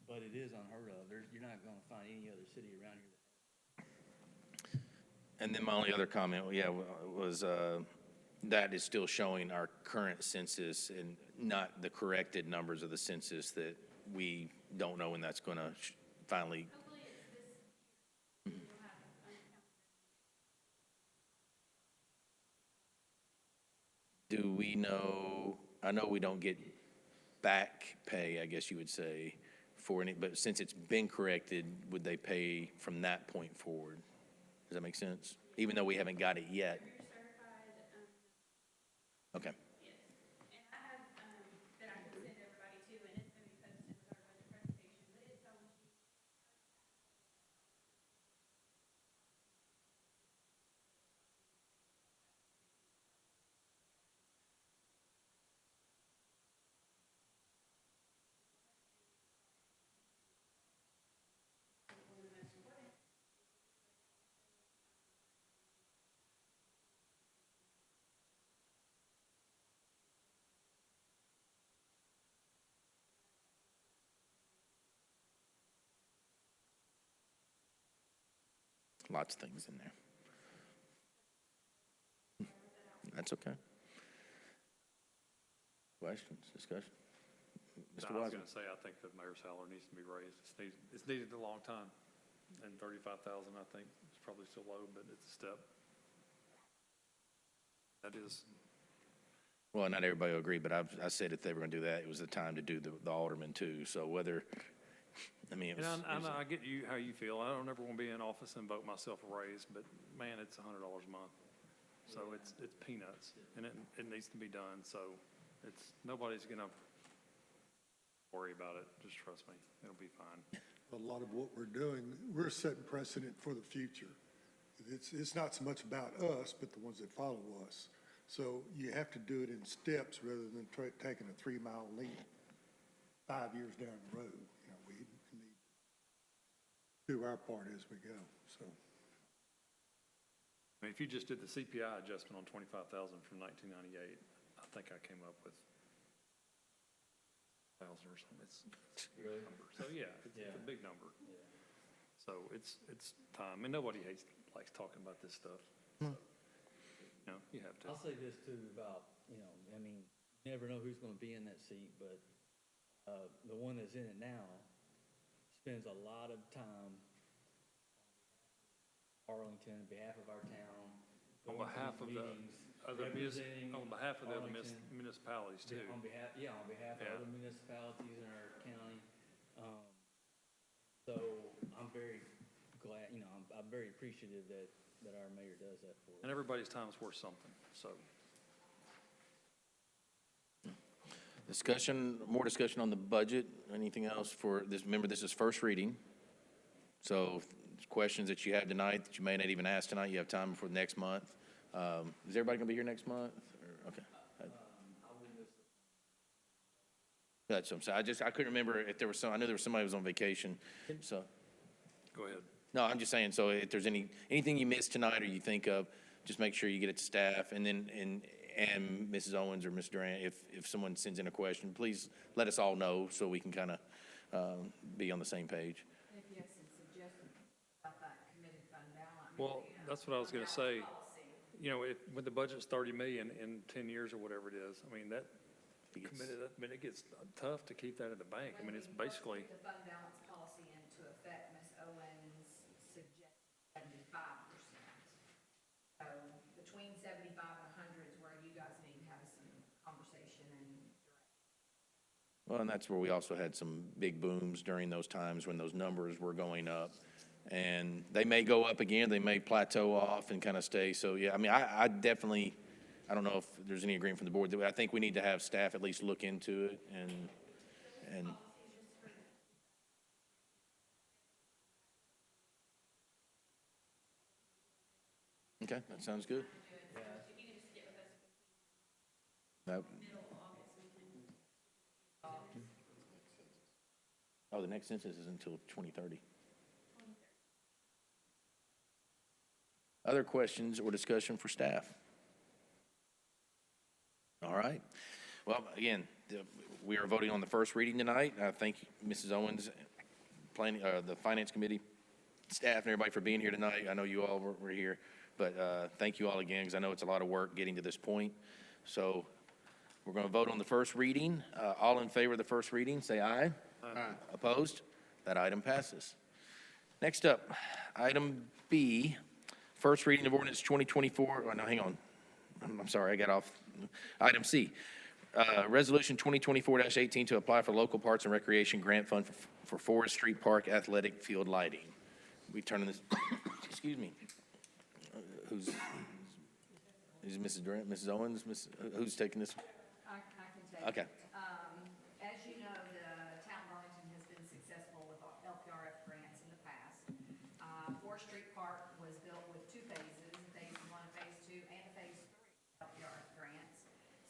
but it is unheard of. You're not gonna find any other city around here that. And then my only other comment, was, that is still showing our current census and not the corrected numbers of the census that we don't know when that's gonna finally. Hopefully it's this year. We'll have uncounted. Do we know, I know we don't get back pay, I guess you would say, for any, but since it's been corrected, would they pay from that point forward? Does that make sense? Even though we haven't got it yet? You're certified, Okay. yes. And I have, that I can send everybody to, and it's gonna be posted with our budget presentation, but it tells you. Lots of things in there. That's okay. Questions, discussion? Mr. I was Wiseman? gonna say, I think the mayor's salary needs to be raised. It's needed a long time. And 35,000, I think, is probably still low, but it's a step. That is, Well, not everybody will agree, but I said if they were gonna do that, it was the time to do the alderman too, so whether, I mean, it was. and I get you, how you feel. I don't ever want to be in office and vote myself a raise, but man, it's $100 a month. So it's peanuts, and it needs to be done, so nobody's gonna worry about it. Just trust me, it'll be fine. A lot of what we're doing, we're setting precedent for the future. It's not so much about us, but the ones that follow us. So you have to do it in steps rather than taking a 3-mile leap 5 years down the road. You know, we need to do our part as we go, so. I mean, if you just did the CPI adjustment on 25,000 from 1998, I think I came up with 1,000 or something. It's a big number. So yeah, it's a big number. So it's time, and nobody likes talking about this stuff. So, you know, you have to. I'll say this too about, you know, I mean, you never know who's gonna be in that seat, but, the one that's in it now spends a lot of time Arlington, on behalf of our town. On going to behalf these of meetings, other representing on behalf of the other Arlington. municipalities too. On behalf of Yeah. other municipalities in our county. So I'm very glad, you know, I'm very appreciative that our mayor does that for us. And everybody's time is worth something, so. More discussion on the budget, anything else for this? Remember, this is first reading. So if there's questions that you have tonight that you may not even ask tonight, you have time for next month. Is everybody gonna be here next month? Or- Okay. That's what I'm saying. I couldn't remember if there was I knew there was somebody who was on vacation, so. Go ahead. No, I'm just saying, so if there's anything you missed tonight or you think of, just make sure you get it to staff. And then, and Mrs. Owens or Ms. Durant, if someone sends in a question, please let us all know so we can kind of be on the same page. If you have some suggestions about that committed fund balance. Well, that's what I was gonna say. You know, when the budget's 30 million in 10 years or whatever it is, I mean, that committed, I mean, it gets tough to keep that in the bank. I mean, it's basically, The fund balance policy into effect, Ms. Owens suggested 75%. So between 75 and 100 is where you guys need to have some conversation and direct. Well, and that's where we also had some big booms during those times when those numbers were going up. And they may go up again, they may plateau off and kind of stay. So, yeah, I mean, I definitely, I don't know if there's any agreement from the board. I think we need to have staff at least look into it and. Okay, that sounds good. That- Oh, the next census is until 2030. Other questions or discussion for staff? All right. Well, again, we are voting on the first reading tonight. I thank Mrs. Owens, the Finance Committee, staff, and everybody for being here tonight. I know you all were here, but thank you all again, because I know it's a lot of work getting to this point. So we're going to vote on the first reading. All in favor of the first reading, say aye. Aye. Opposed? That item passes. Next up, item B, first reading of ordinance 2024, oh, no, hang on. I'm sorry, I got off. Item C, resolution 2024-18 to apply for local parks and recreation grant fund for Forest Street Park athletic field lighting. We turn this, excuse me. Who's Mrs. Durant, Mrs. Owens, who's taking this? I can take Okay. it. As you know, the town of Arlington has been successful with LPRF grants in the past. Forest Street Park was built with two phases, phase 1, phase 2, and phase 3 LPRF grants.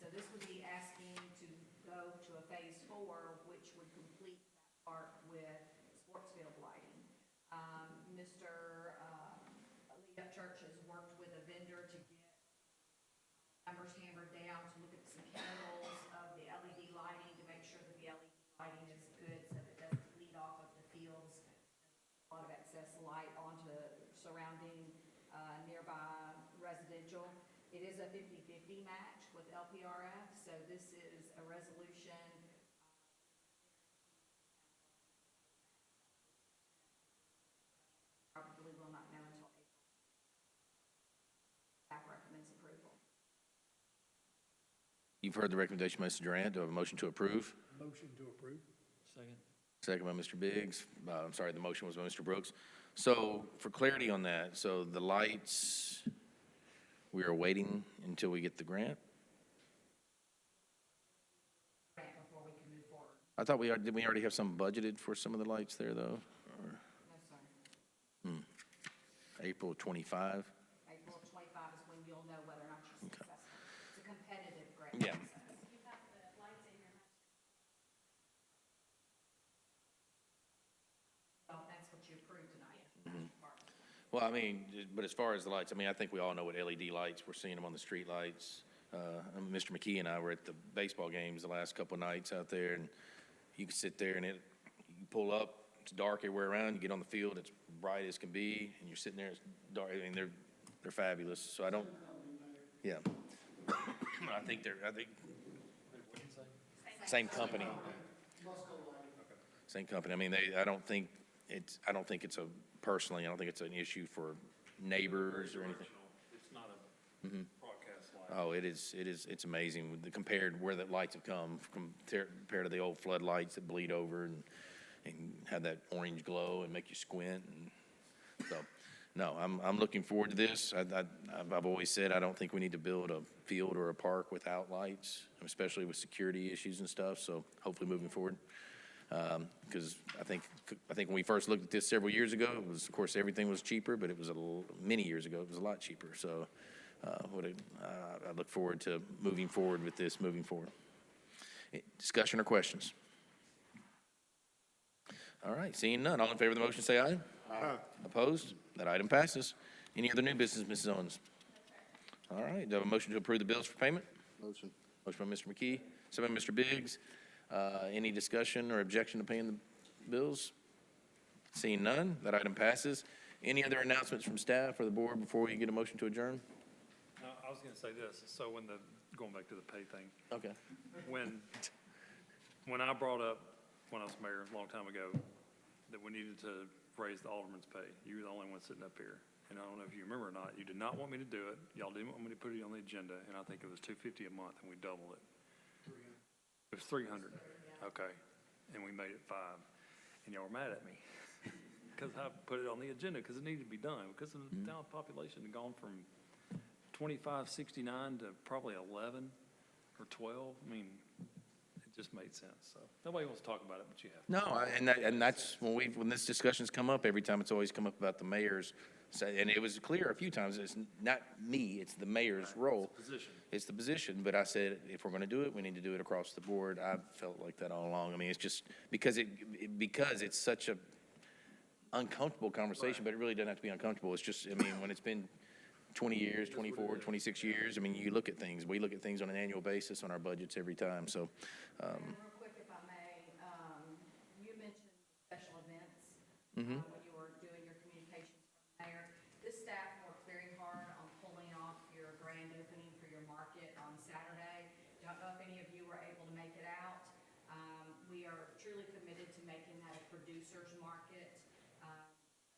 So this would be asking to go to a phase 4, which would complete that park with sports field lighting. Mr. Lee Church has worked with a vendor to get numbers hammered down to look at some chemicals of the LED lighting to make sure that the LED lighting is good so that it doesn't bleed off of the fields. A lot of excess light onto surrounding nearby residential. It is a 50-50 match with LPRF, so this is a resolution. Probably will not know until April. Staff recommends approval. You've heard the recommendation, Mr. Durant. Do I have a motion to approve? Motion to approve. second. Second by Mr. Biggs. I'm sorry, the motion was by Mr. Brooks. So for clarity on that, so the lights, we are waiting until we get the grant? Grant before we can move forward. I thought did we already have some budgeted for some of the lights there, though? Or No, sir. April 25? April 25 is when you'll know whether or not you're successful. It's a competitive grant Yeah. process. Well, that's what you approved tonight. Well, I mean, but as far as the lights, I mean, I think we all know what LED lights, we're seeing them on the street lights. Mr. McKee and I were at the baseball games the last couple of nights out there, and you can sit there and you pull up, it's dark everywhere around, you get on the field, it's bright as can be, and you're sitting there, it's dark, I mean, they're fabulous, so I don't, yeah. I think same company. Same company. I mean, I don't think it's personally, I don't think it's an issue for neighbors or anything. It's not a broadcast light. Oh, it's amazing compared where the lights have come compared to the old floodlights that bleed over and have that orange glow and make you squint. And so, no, I'm looking forward to this. I've always said I don't think we need to build a field or a park without lights, especially with security issues and stuff. So hopefully moving forward. Because I think when we first looked at this several years ago, it was, of course, everything was cheaper, but it was many years ago, it was a lot cheaper. So I look forward to moving forward with this moving forward. Discussion or questions? All right, seeing none. All in favor of the motion, say aye. Aye. Opposed? That item passes. Any other new business, Mrs. Owens? All right, do I have a motion to approve the bills for payment? Motion. Motion by Mr. McKee, second by Mr. Biggs. Any discussion or objection to paying the bills? Seeing none, that item passes. Any other announcements from staff or the board before we get a motion to adjourn? I was gonna say this, so going back to the pay thing, Okay. when I brought up, when I was mayor a long time ago, that we needed to raise the alderman's pay, you were the only one sitting up here. And I don't know if you remember or not, you did not want me to do it. Y'all didn't want me to put it on the agenda, and I think it was $250 a month, and we doubled it. It was 300, okay, and we made it 5, and y'all were mad at me. Because I put it on the agenda, because it needed to be done, because the town population had gone from 2569 to probably 11 or 12. I mean, it just made sense, so. Nobody wants to talk about it, but you have. No, and that's when this discussion's come up, every time it's always come up about the mayor's, and it was clear a few times, it's not me, it's the mayor's role. It's the position. It's the position, but I said, if we're gonna do it, we need to do it across the board. I've felt like that all along. I mean, it's just, because it's such a uncomfortable conversation, but it really doesn't have to be uncomfortable. It's just, I mean, when it's been 20 years, 24, 26 years, I mean, you look at things, we look at things on an annual basis on our budgets every time, so, And real quick, if I may, you mentioned special events. Mhm. When you were doing your communications from the mayor. This staff worked very hard on pulling off your grand opening for your market on Saturday. Don't know if any of you were able to make it out. We are truly committed to making that a producer's market.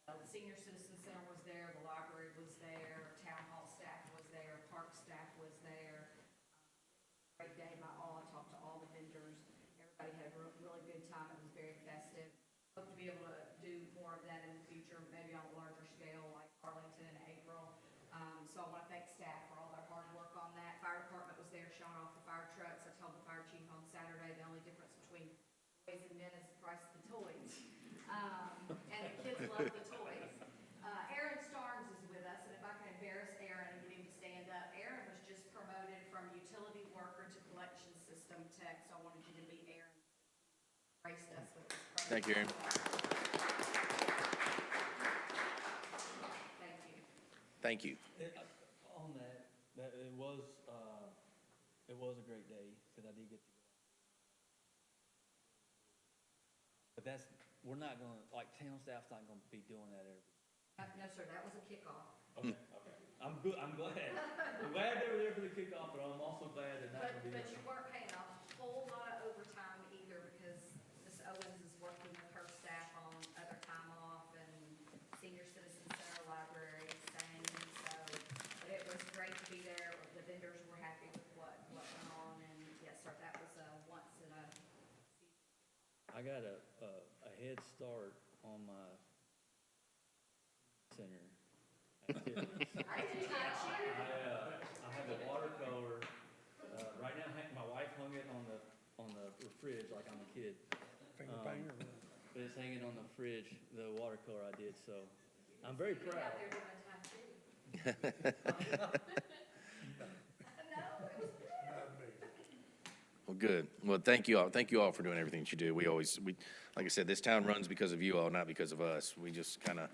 The senior citizen center was there, the library was there, town hall staff was there, park staff was there. Great day by all. I talked to all the vendors. Everybody had a really good time. It was very festive. Hope to be able to do more of that in the future, maybe on a larger scale like Arlington in April. So I want to thank staff for all their hard work on that. Fire department was there showing off the fire trucks. I told the fire chief on Saturday the only difference between boys and men is the price of the toys. And the kids love the toys. Aaron Starnes is with us, and if I can embarrass Aaron and get him to stand up, Aaron was just promoted from utility worker to collection system tech, so I wanted you to meet Aaron. Graced us with this promotion. thank you, Aaron. Thank you. Thank you. On that, it was a great day, because I did get to go. But we're not gonna, like, town staff's not gonna be doing that every. No, sir, that was a kickoff. Okay. I'm good, I'm glad. I'm glad they were there for the kickoff, but I'm also glad they're not gonna be. But you weren't paying a whole lot of overtime either, because Ms. Owens is working with her staff on other time off, and senior citizen center library, same, so. But it was great to be there. The vendors were happy with what went on, and yes, sir, that was once in a season. I got a head start on my center activities. I did not cheer. I have a watercolor, right now, my wife hung it on the fridge like I'm a kid. But it's hanging on the fridge, the watercolor I did, so I'm very You were proud. out there doing time too. No, it was Well, good. Well, thank you all. Thank you all for doing everything that you do. Like I said, this town runs because of you all, not because of us. We just kind of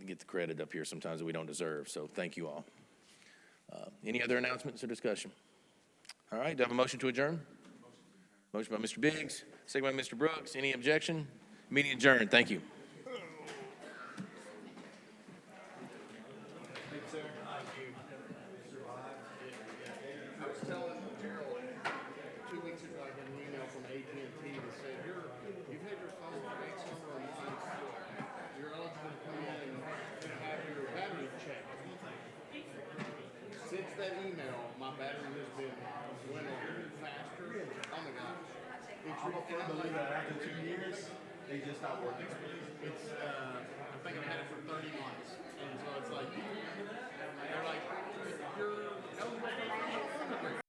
get the credit up here sometimes that we don't deserve, so thank you all. Any other announcements or discussion? All right, do I have a motion to adjourn? Motion by Mr. Biggs, second by Mr. Brooks. Any objection? Meeting adjourned. Thank you. I was telling Gerald 2 weeks ago, I got an email from AT&T that said, you've had your phone for X number of months, you're eligible to come in and have your battery checked. Since that email, my battery has been winning faster. Oh my gosh. It's believe that after 2 years, they just stopped working. It's, I think I've had it for 30 months. And so it's like, they're like, you're eligible for